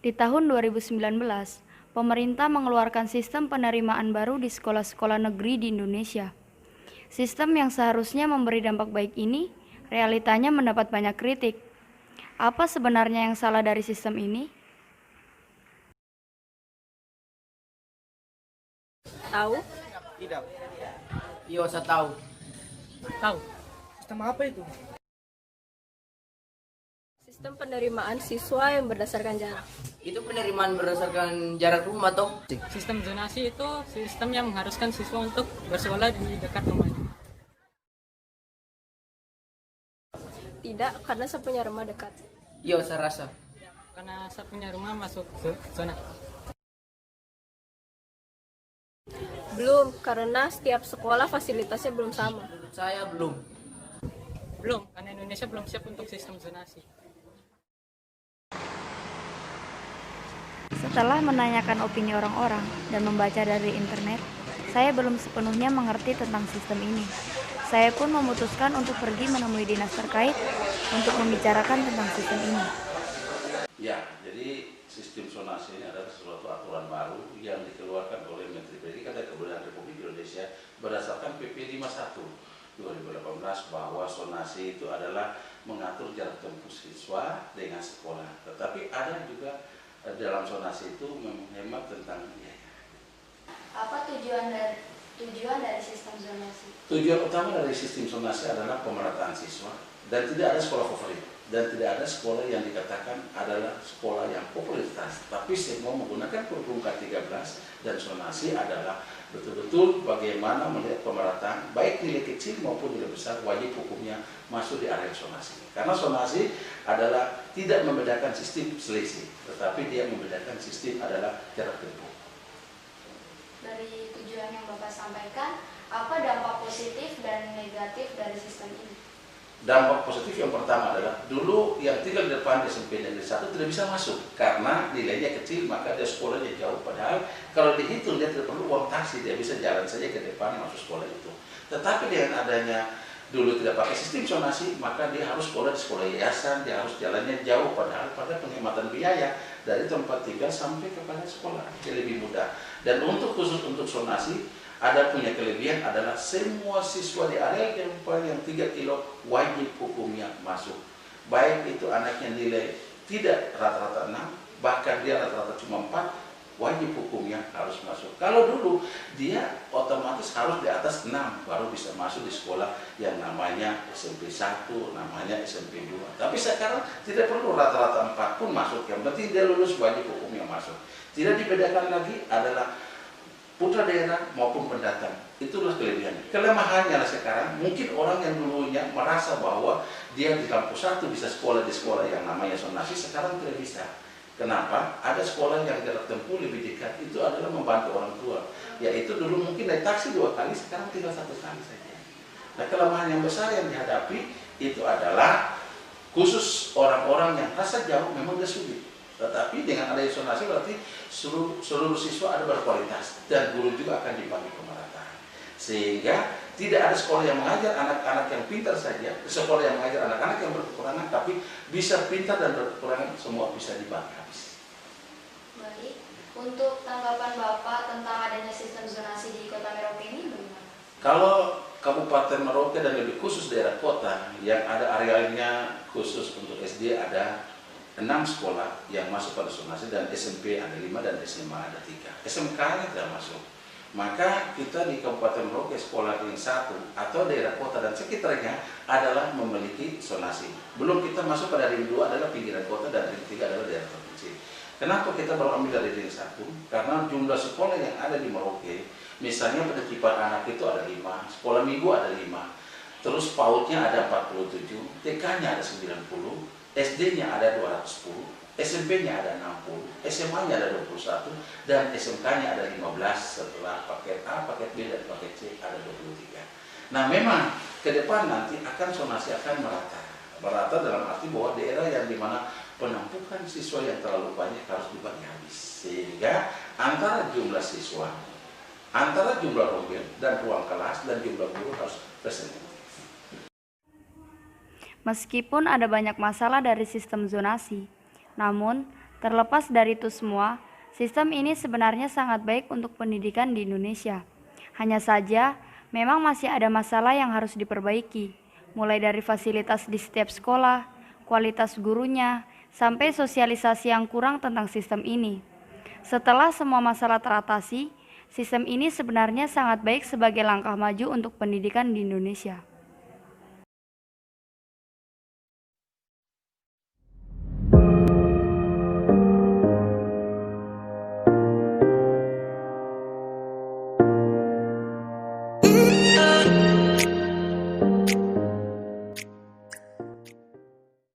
Di tahun 2019, pemerintah mengeluarkan sistem penerimaan baru di sekolah-sekolah negeri di Indonesia. Sistem yang seharusnya memberi dampak baik ini, realitanya mendapat banyak kritik. Apa sebenarnya yang salah dari sistem ini? Tahu? Tidak. Iya, saya tahu. Tahu. Sistem apa itu? Sistem penerimaan siswa yang berdasarkan jarak. Itu penerimaan berdasarkan jarak rumah toh? Sistem zonasi itu sistem yang mengharuskan siswa untuk bersekolah di dekat rumahnya. Tidak, karena saya punya rumah dekat. Iya, saya rasa. Karena saya punya rumah masuk zona. Belum, karena setiap sekolah fasilitasnya belum sama. Menurut saya belum. Belum, karena Indonesia belum siap untuk sistem zonasi. Setelah menanyakan opini orang-orang dan membaca dari internet, saya belum sepenuhnya mengerti tentang sistem ini. Saya pun memutuskan untuk pergi menemui dinas terkait untuk membicarakan tentang sistem ini. Ya, jadi sistem zonasi ini adalah suatu aturan baru yang dikeluarkan oleh Menteri Pendidikan dan Kebudayaan Republik Indonesia berdasarkan PP 51 2018 bahwa zonasi itu adalah mengatur jarak tempuh siswa dengan sekolah. Tetapi ada juga dalam zonasi itu menghemat tentang biaya. Apa tujuan dari sistem zonasi? Tujuan utama dari sistem zonasi adalah pemerataan siswa dan tidak ada sekolah favorit dan tidak ada sekolah yang dikatakan adalah sekolah yang popularitas, tapi semua menggunakan kurikulum K13 dan zonasi adalah betul-betul bagaimana melihat pemerataan baik nilai kecil maupun nilai besar wajib hukumnya masuk di area zonasi. Karena zonasi adalah tidak membedakan sistem selisih, tetapi dia membedakan sistem adalah jarak tempuh. Dari tujuan yang Bapak sampaikan, apa dampak positif dan negatif dari sistem ini? Dampak positif yang pertama adalah dulu yang tinggal di depan SMP Negeri 1 tidak bisa masuk karena nilainya kecil, maka dia sekolahnya jauh. Padahal kalau dihitung dia tidak perlu uang taksi, dia bisa jalan saja ke depan masuk sekolah itu. Tetapi dengan adanya dulu tidak pakai sistem zonasi, maka dia harus sekolah di sekolah yayasan, dia harus jalannya jauh, padahal pada penghematan biaya dari tempat tinggal sampai kepada sekolah jadi lebih mudah. Dan khusus untuk zonasi ada punya kelebihan adalah semua siswa di area yang 3 kilo wajib hukumnya masuk. Baik itu anaknya nilai tidak rata-rata 6, bahkan dia rata-rata cuma 4, wajib hukumnya harus masuk. Kalau dulu dia otomatis harus di atas 6 baru bisa masuk di sekolah yang namanya SMP 1, namanya SMP 2. Tapi sekarang tidak perlu rata-rata 4 pun masuk, yang penting dia lulus wajib hukumnya masuk. Tidak dibedakan lagi adalah putra daerah maupun pendatang. Itulah kelebihannya. Kelemahannya sekarang mungkin orang yang dulunya merasa bahwa dia di kampus 1 bisa sekolah di sekolah yang namanya zonasi, sekarang tidak bisa. Kenapa? Ada sekolah yang jarak tempuh lebih dekat, itu adalah membantu orang tua. Yaitu dulu mungkin naik taksi 2 kali, sekarang tinggal 1 kali saja. Nah, kelemahan yang besar yang dihadapi itu adalah khusus orang-orang yang rasa jauh memang dia sulit. Tetapi dengan adanya zonasi berarti seluruh siswa ada berkualitas dan guru juga akan dibagi pemerataan. Sehingga tidak ada sekolah yang mengajar anak-anak yang pintar saja, sekolah yang mengajar anak-anak yang berkekurangan, tapi bisa pintar dan berkekurangan semua bisa dibagi habis. Baik, untuk tanggapan Bapak tentang adanya sistem zonasi di Kota Merauke ini bagaimana? Kalau Kabupaten Merauke dan lebih khusus daerah kota yang ada arealnya khusus untuk SD ada 6 sekolah yang masuk pada zonasi dan SMP ada 5 dan SMA ada 3. SMK-nya tidak masuk. Maka kita di Kabupaten Merauke sekolah ring 1 atau daerah kota dan sekitarnya adalah memiliki zonasi. Belum kita masuk pada ring 2 adalah pinggiran kota dan ring 3 adalah daerah terpencil. Kenapa kita baru ambil dari ring 1? Karena jumlah sekolah yang ada di Merauke, misalnya pada Cipar Anak itu ada 5, sekolah minggu ada 5, terus PAUD-nya ada 47, TK-nya ada 90, SD-nya ada 210, SMP-nya ada 60, SMA-nya ada 21, dan SMK-nya ada 15 setelah paket A, paket B, dan paket C ada 23. Nah, memang ke depan nanti akan zonasi akan merata. Merata dalam arti bahwa daerah yang dimana penampukan siswa yang terlalu banyak harus dibagi habis. Sehingga antara jumlah siswa, antara jumlah rombel dan ruang kelas dan jumlah guru harus tersedia. Meskipun ada banyak masalah dari sistem zonasi, namun Terlepas dari itu semua, sistem ini sebenarnya sangat baik untuk pendidikan di Indonesia. Hanya saja, memang masih ada masalah yang harus diperbaiki, mulai dari fasilitas di setiap sekolah, kualitas gurunya, sampai sosialisasi yang kurang tentang sistem ini. Setelah semua masalah teratasi, sistem ini sebenarnya sangat baik sebagai langkah maju untuk pendidikan di Indonesia.